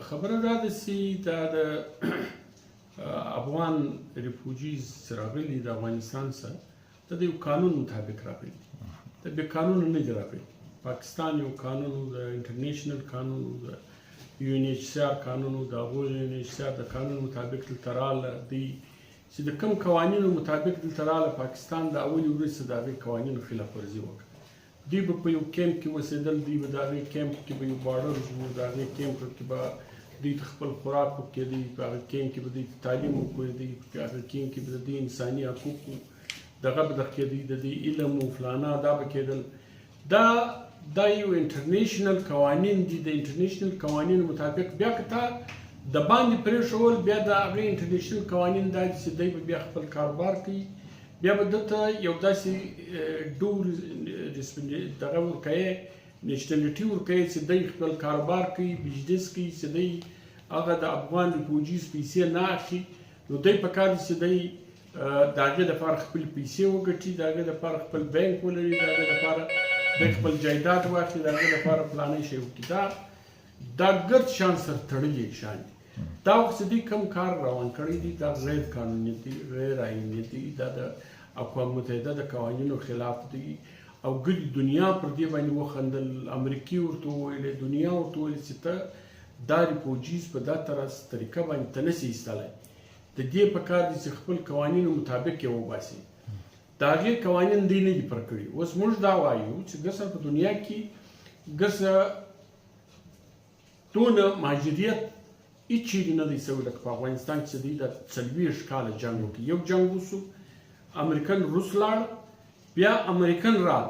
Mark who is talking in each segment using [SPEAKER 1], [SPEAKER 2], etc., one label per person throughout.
[SPEAKER 1] خبره دا ده چې دا د افغان ریفوجیز چې راغلي د افغانستان څخه دا د یو قانون مطابق راغلي د بې قانونه نه دي راغلي. پاکستان یو قانون د انټرنیشنل قانون د UNHCR قانون د هغوی UNHCR د قانون مطابق دلته راغله دی چې د کوم قوانینو مطابق دلته راغله پاکستان د اولې ورځې د هغې قوانینو خلاف ورزي وکړه. دوی به په یو کیمپ کې اوسېدل، دوی به د هغې کیمپ کې به یو بارډر و، د هغې کیمپ کې به دوی ته خپل خوراک ورکېدی، په هغه کیمپ کې به دوی ته تعلیم ورکېدی، په هغه کیمپ کې به د دوی انساني حقوقو دغه به درکېدی، د دوی علم و فلانه دا به کېدل. دا یو انټرنیشنل قوانین دي. د انټرنیشنل قوانینو مطابق بیا که تا د باندې پرېښول، بیا د هغې انټرنیشنل قوانین دا دي چې دی به بیا خپل کاروبار کوي، بیا به دلته یو داسې ډور دغه ورکوي، نیشنلټي ورکوي چې دی خپل کاروبار کوي، بزنس کوي، چې دی هغه د افغان ریفوجیز پیسې نه اخلي. نو دی پکار دي چې دی د هغې دپاره خپل پیسې وګټي، د هغې دپاره خپل بینک ولري، د هغې دپاره د خپل جایداد واخلي، د هغې دپاره فلانی شی وکړي. دا ګرد شان سره تړلي شیان دي. دا وخت چې دوی کوم کار روان کړی دي دا غیر قانوني دي، غیر آئیني دي، دا د اقوام متحده د قوانینو خلاف دي. او ګډې دنیا پر دې باندې وخندل، امریکې ورته وویلې، دنیا ورته وویلې چې ته دا ریفوجیز په دا طریقه باندې ته نسې ایستلی، د دې پکار دي چې خپل قوانینو مطابق یې وباسي. د هغې قوانین دوی نه دي پر کړي. اوس موږ دا وایو چې ګرڅه په دنیا کې ګرڅه دونه مهاجریت هېڅ چېرې نه دی سوی لکه په افغانستان کې چې دوی د 40 کاله جنګ وکړي. یو جنګ وسو، امریکن روس لاړ، بیا امریکن رال،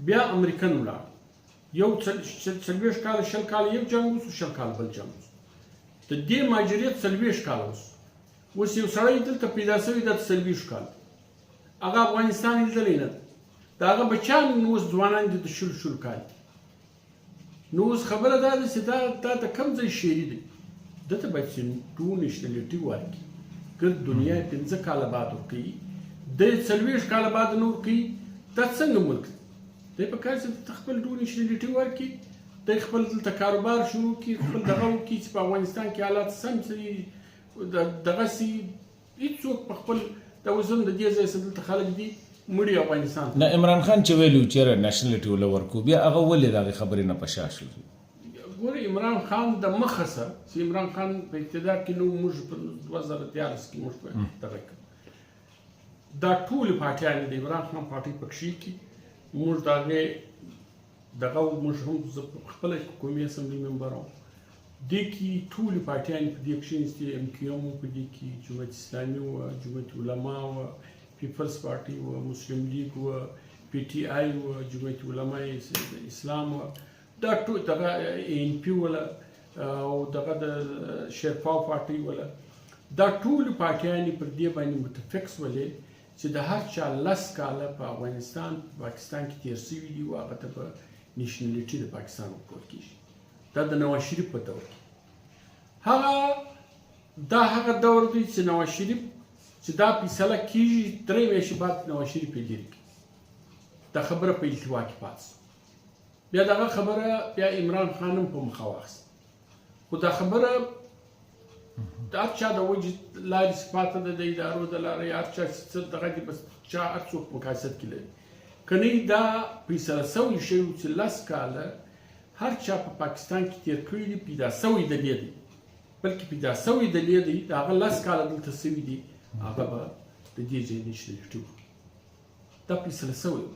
[SPEAKER 1] بیا امریکن ولاړ، یو 40 کاله 20 کاله یو جنګ وسو، 20 کاله بل جنګ وسو. د دې مهاجریت 40 کاله وسو. اوس یو سړی دلته پیدا سوی د 40 کاله، هغه افغانستان لیدلی نه ده، د هغه بچیان اوس ځوانان دي د 20 کاله. نو اوس خبره دا ده چې دا د کوم ځای شعري دی، دته باید چې ټول نیشنلټي ورکړي. ګرد دنیا یې 15 کاله بعد ورکوي، دی 40 کاله بعد نه ورکوي. دا څنګه ملک دی؟ دی پکار چې ته خپل ټول نیشنلټي ورکړي، دی خپل دلته کاروبار شروع کړي، خپل دغه وکړي چې په افغانستان کې حالات سم شي. دغسې هېڅوک په خپل دا اوس هم د دې ځای څخه دلته خلک دي مړي افغانستان ته.
[SPEAKER 2] نه عمران خان چې ویلي و چېرې نیشنلټي ورله ورکړو، بیا هغه ولې د هغې خبرې نه په شا شو؟
[SPEAKER 1] ګوره عمران خان د مخه سره چې عمران خان په اقتدار کې نو موږ په 2013 کې موږ په دغه کې دا ټولې پارټیانې د عمران خان پارټۍ پکښې کې موږ د هغې دغه موږ هم زه خپله قومي اسمبلي ممبر وم، دې کې ټولې پارټیانې په دې کښېنستې، MQM په دې کې، جمعیت اسلامي وه، جمعیت علما وه، پیپلز پارټي وه، مسلم لیګ وه، PTI وه، جمعیت علما اسلام وه، دا ټول دغه ANP وله او دغه د شیرپا پارټۍ وله، دا ټولې پارټیانې پر دې باندې متفق شولې چې د هر چا 10 کاله په افغانستان پاکستان کې تېر شوي دي او هغه ته به نیشنلټي د پاکستان ورکول کېږي. دا د نواز شریف په دور کې دا هغه دور دی چې نواز شریف چې دا فیصله کېږي 3 میاشتې بعد نواز شریف یې لرې کړي. دا خبره په التوا کې پاتې شوه. بیا دغه خبره بیا عمران خان هم په مخه واخیسته. خو دا خبره د هر چا د وجې لارې صفاته ده، د ادارو د لارې هر چا څه دغه دي، بس چا هر څوک مقاصد کې لري. که نه دا فیصله سوی شوي چې 10 کاله هر چا په پاکستان کې تېر کړي دي، پیدا سوی دلیل دی، بلکې پیدا سوی دلیل دی، د هغه 10 کاله دلته سوي دي، هغه به د دې ځای نیشنلټي وکړي. دا فیصله سوی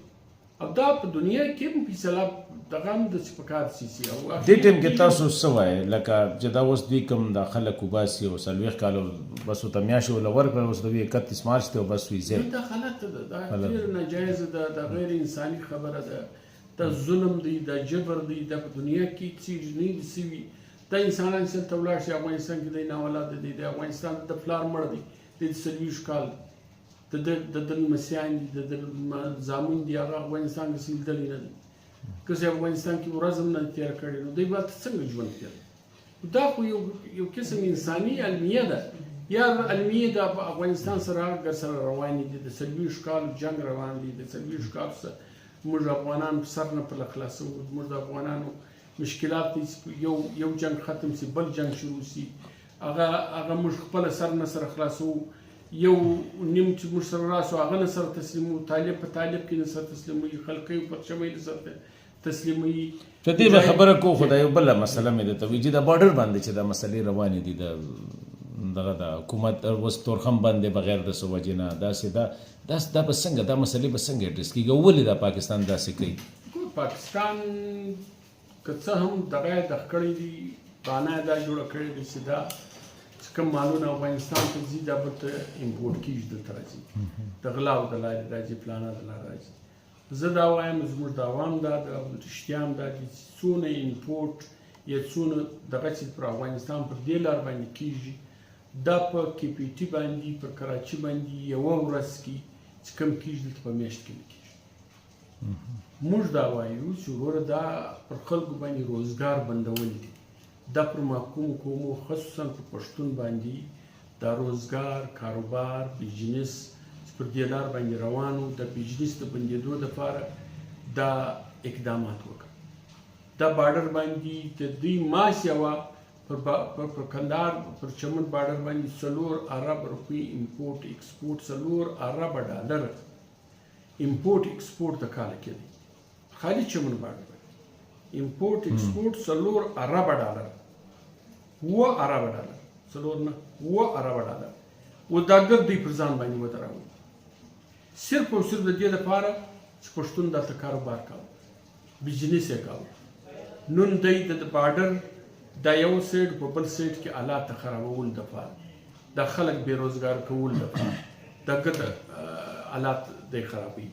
[SPEAKER 1] او دا په دنیا کې هم فیصله دغه هم داسې پکار شي چې
[SPEAKER 2] دې ټیم کې تاسو څه وایئ لکه چې دا اوس دوی کوم دا خلک وباسي او 40 کاله بس ورته میاشتې ورله ورکړل، اوس دوی 31 مارچ ته بس وي ځای.
[SPEAKER 1] دا غلطه ده، دا ډېر ناجایزه ده، دا غیر انساني خبره ده، دا ظلم دی، دا جبر دی، دا په دنیا کې څیز نه دي سوي. دا انسانان چې هلته ولاړ شي افغانستان کې دی ناولاده دی، د افغانستان د پلار مړ دی، د 40 کال د ده لمسیان دي، د ده زامن دي، هغه افغانستان کې لیدلی نه دی. که چې افغانستان کې ورځ هم نه تېره کړې نو دوی به څنګه ژوند تېروي؟ دا خو یو قسم انساني المیه ده، یا المیه د افغانستان سره سره روانې دي، د 40 کالو جنګ روان دي، د 40 کالو موږ افغانان په سر نه پله خلاصوو، موږ د افغانانو مشکلات دي یو جنگ ختم سي بل جنگ شروع سي هغه موږ خپل سر نه سره خلاصو یو نیم چې موږ سره راسو هغه نه سره تسلیمو طالب په طالب کې نه سره تسلیموي خلقي په شمال سره تسلیموي
[SPEAKER 2] ته دې به خبره کو خدای بل مسله مې د توجیه د بارډر باندې چې د مسلې روانې دي دغه د حکومت اوس تورخم باندې بغیر د سوجنه داسې دا به څنګه دا مسلې به څنګه اډرس کیږي ولې دا پاکستان داسې کوي
[SPEAKER 1] پاکستان که څه هم دغه د کړی دي باندې دا جوړ کړی دي چې دا کوم مالونه افغانستان ته ځي دا به امپورټ کیږي دلته راځي د غلا او د لارې راځي پلانه د لارې راځي زه دا وایم زموږ د عوام دا د رښتیا هم دا چې څونه امپورټ یا څونه دغه چې پر افغانستان پر دې لار باندې کیږي دا په کې پی ټي باندې پر کراچي باندې یوه ورځ کې چې کوم کیږي دلته په میاشت کې نه کیږي موږ دا وایو چې وروره دا پر خلکو باندې روزګار بندول دي دا پر محکوم قومو خصوصا په پښتون باندې دا روزګار کاروبار بزنس چې پر دې لار باندې روانو د بزنس د بندېدو دپاره دا اقدامات وکړه دا بارډر باندې د دوی ماس یوه پر کندهار پر چمن بارډر باندې 4 ارب روپۍ امپورټ ایکسپورټ 4 ارب ډالر امپورټ ایکسپورټ د کال کې دی خالي چمن بارډر باندې امپورټ ایکسپورټ 4 ارب ډالر 7 ارب ډالر 4 نه 7 ارب ډالر و دا ګر دی پر ځان باندې ودراو صرف او صرف د دې لپاره چې پښتون دلته کاروبار کاوه بزنس یې کاوه نن دی د بارډر دا یو سیټ په بل سیټ کې حالات خرابول دپاره دا خلک بې روزګار کول دپاره دا ګټه حالات دی خرابوي